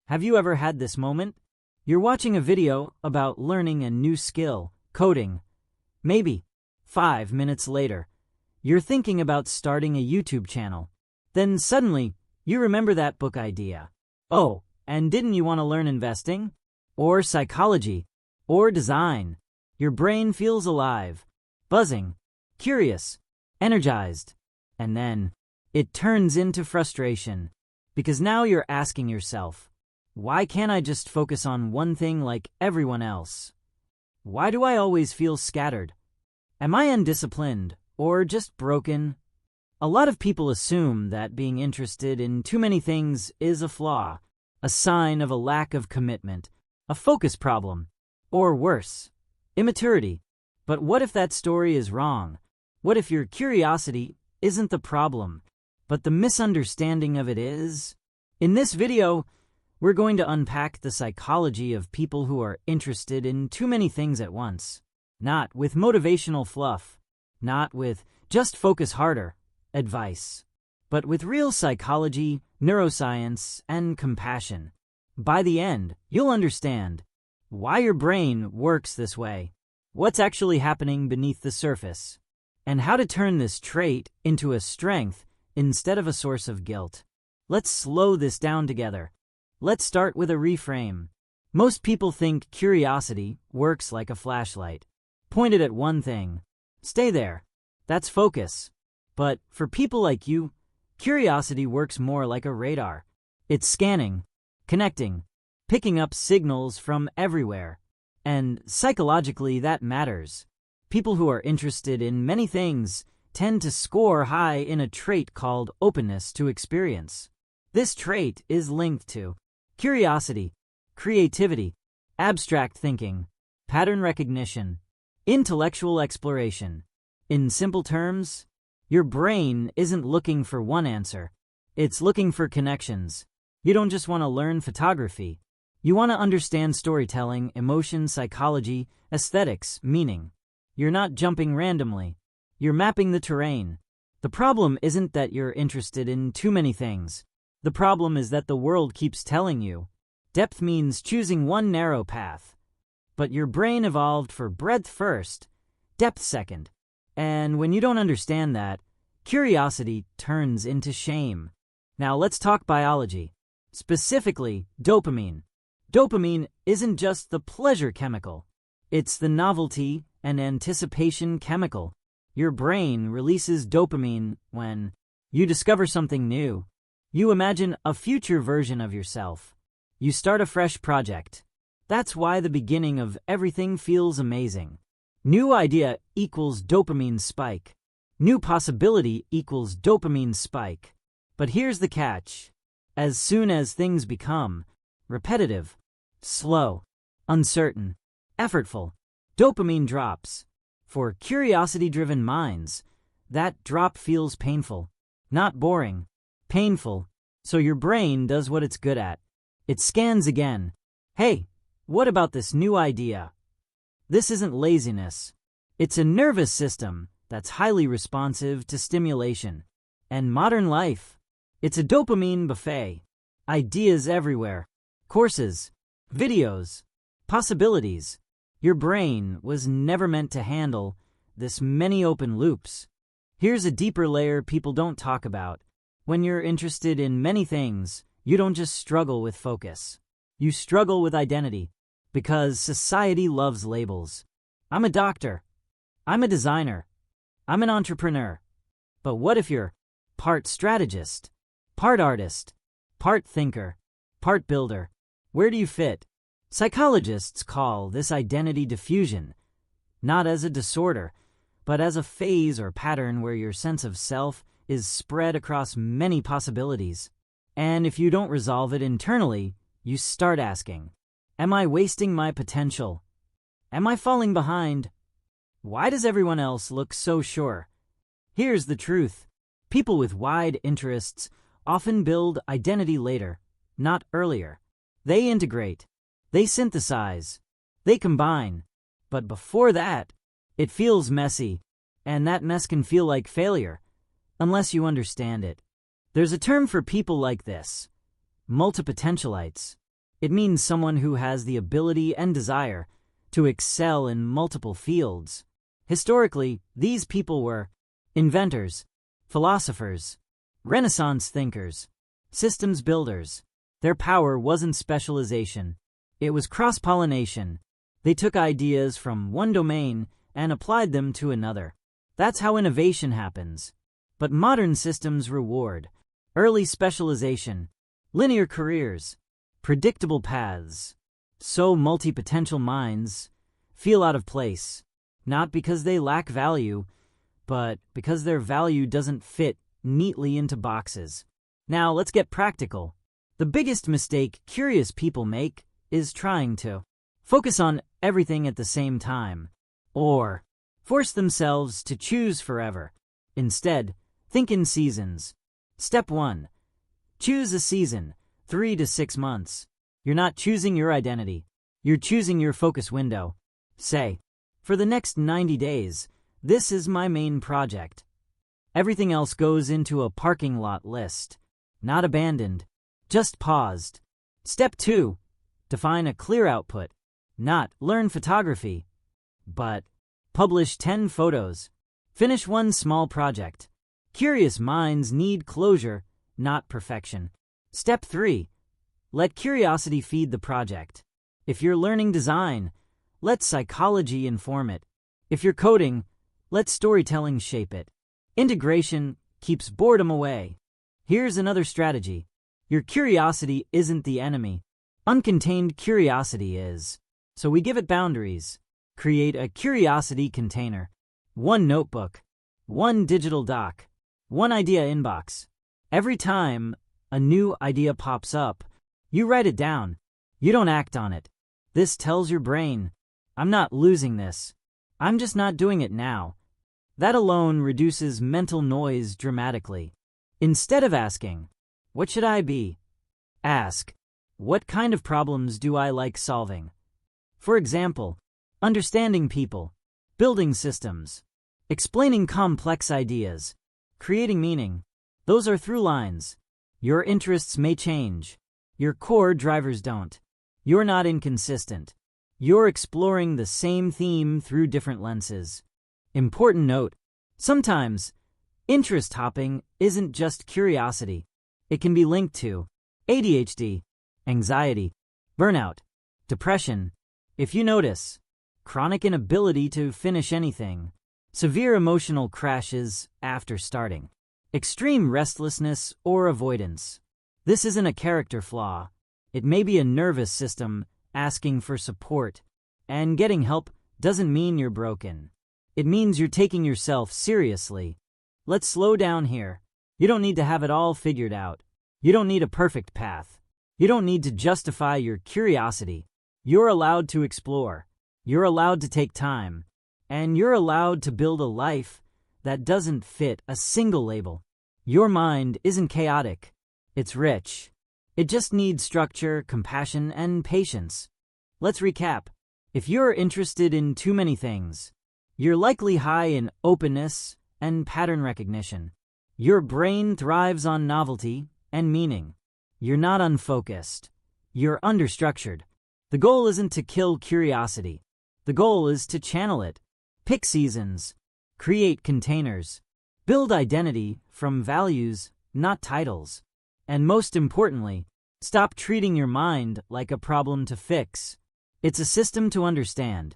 Have you ever had this moment? You're watching a video about learning a new skill, coding. Maybe 5 minutes later, you're thinking about starting a YouTube channel. Then suddenly, you remember that book idea. Oh, and didn't you want to learn investing? Or psychology? Or design? Your brain feels alive, buzzing, curious, energized. And then, it turns into frustration. Because now you're asking yourself, why can't I just focus on one thing like everyone else? Why do I always feel scattered? Am I undisciplined or just broken? A lot of people assume that being interested in too many things is a flaw, a sign of a lack of commitment, a focus problem, or worse, immaturity. But what if that story is wrong? What if your curiosity isn't the problem, but the misunderstanding of it is? In this video, we're going to unpack the psychology of people who are interested in too many things at once. Not with motivational fluff, not with just focus harder advice, but with real psychology, neuroscience, and compassion. By the end, you'll understand why your brain works this way, what's actually happening beneath the surface, and how to turn this trait into a strength instead of a source of guilt. Let's slow this down together. Let's start with a reframe. Most people think curiosity works like a flashlight. Point it at one thing. Stay there. That's focus. But for people like you, curiosity works more like a radar. It's scanning, connecting, picking up signals from everywhere. And psychologically, that matters. People who are interested in many things tend to score high in a trait called openness to experience. This trait is linked to curiosity, creativity, abstract thinking, pattern recognition, intellectual exploration. In simple terms, your brain isn't looking for one answer. It's looking for connections. You don't just want to learn photography. You want to understand storytelling, emotion, psychology, aesthetics, meaning. You're not jumping randomly. You're mapping the terrain. The problem isn't that you're interested in too many things. The problem is that the world keeps telling you depth means choosing one narrow path. But your brain evolved for breadth first, depth second. And when you don't understand that, curiosity turns into shame. Now let's talk biology. Specifically, dopamine. Dopamine isn't just the pleasure chemical. It's the novelty and anticipation chemical. Your brain releases dopamine when you discover something new. You imagine a future version of yourself. You start a fresh project. That's why the beginning of everything feels amazing. New idea equals dopamine spike. New possibility equals dopamine spike. But here's the catch. As soon as things become repetitive, slow, uncertain, effortful, dopamine drops. For curiosity-driven minds, that drop feels painful. Not boring, painful. So your brain does what it's good at. It scans again. Hey, what about this new idea? This isn't laziness. It's a nervous system that's highly responsive to stimulation. And modern life, it's a dopamine buffet. Ideas everywhere. Courses, videos, possibilities. Your brain was never meant to handle this many open loops. Here's a deeper layer people don't talk about. When you're interested in many things, you don't just struggle with focus. You struggle with identity. Because society loves labels. I'm a doctor. I'm a designer. I'm an entrepreneur. But what if you're part strategist, part artist, part thinker, part builder? Where do you fit? Psychologists call this identity diffusion, not as a disorder, but as a phase or pattern where your sense of self is spread across many possibilities. And if you don't resolve it internally, you start asking, am I wasting my potential? Am I falling behind? Why does everyone else look so sure? Here's the truth. People with wide interests often build identity later, not earlier. They integrate. They synthesize. They combine. But before that, it feels messy. And that mess can feel like failure, unless you understand it. There's a term for people like this: multipotentialites. It means someone who has the ability and desire to excel in multiple fields. Historically, these people were inventors, philosophers, Renaissance thinkers, systems builders. Their power wasn't specialization. It was cross-pollination. They took ideas from one domain and applied them to another. That's how innovation happens. But modern systems reward early specialization, linear careers, predictable paths. So multi-potential minds feel out of place, not because they lack value, but because their value doesn't fit neatly into boxes. Now let's get practical. The biggest mistake curious people make is trying to focus on everything at the same time, or force themselves to choose forever. Instead, think in seasons. Step 1. Choose a season, 3 to 6 months. You're not choosing your identity. You're choosing your focus window. Say, for the next 90 days, this is my main project. Everything else goes into a parking lot list. Not abandoned, just paused. Step 2. Define a clear output. Not learn photography, but publish 10 photos. Finish one small project. Curious minds need closure, not perfection. Step 3. Let curiosity feed the project. If you're learning design, let psychology inform it. If you're coding, let storytelling shape it. Integration keeps boredom away. Here's another strategy. Your curiosity isn't the enemy. Uncontained curiosity is. So we give it boundaries. Create a curiosity container. One notebook. One digital doc. One idea inbox. Every time a new idea pops up, you write it down. You don't act on it. This tells your brain, I'm not losing this. I'm just not doing it now. That alone reduces mental noise dramatically. Instead of asking, what should I be? Ask, what kind of problems do I like solving? For example, understanding people, building systems, explaining complex ideas, creating meaning. Those are through lines. Your interests may change. Your core drivers don't. You're not inconsistent. You're exploring the same theme through different lenses. Important note, sometimes interest hopping isn't just curiosity. It can be linked to ADHD, anxiety, burnout, depression. If you notice, chronic inability to finish anything, severe emotional crashes after starting, extreme restlessness or avoidance. This isn't a character flaw. It may be a nervous system asking for support, and getting help doesn't mean you're broken. It means you're taking yourself seriously. Let's slow down here. You don't need to have it all figured out. You don't need a perfect path. You don't need to justify your curiosity. You're allowed to explore. You're allowed to take time. And you're allowed to build a life that doesn't fit a single label. Your mind isn't chaotic. It's rich. It just needs structure, compassion, and patience. Let's recap. If you're interested in too many things, you're likely high in openness and pattern recognition. Your brain thrives on novelty and meaning. You're not unfocused. You're understructured. The goal isn't to kill curiosity. The goal is to channel it. Pick seasons. Create containers. Build identity from values, not titles. And most importantly, stop treating your mind like a problem to fix. It's a system to understand.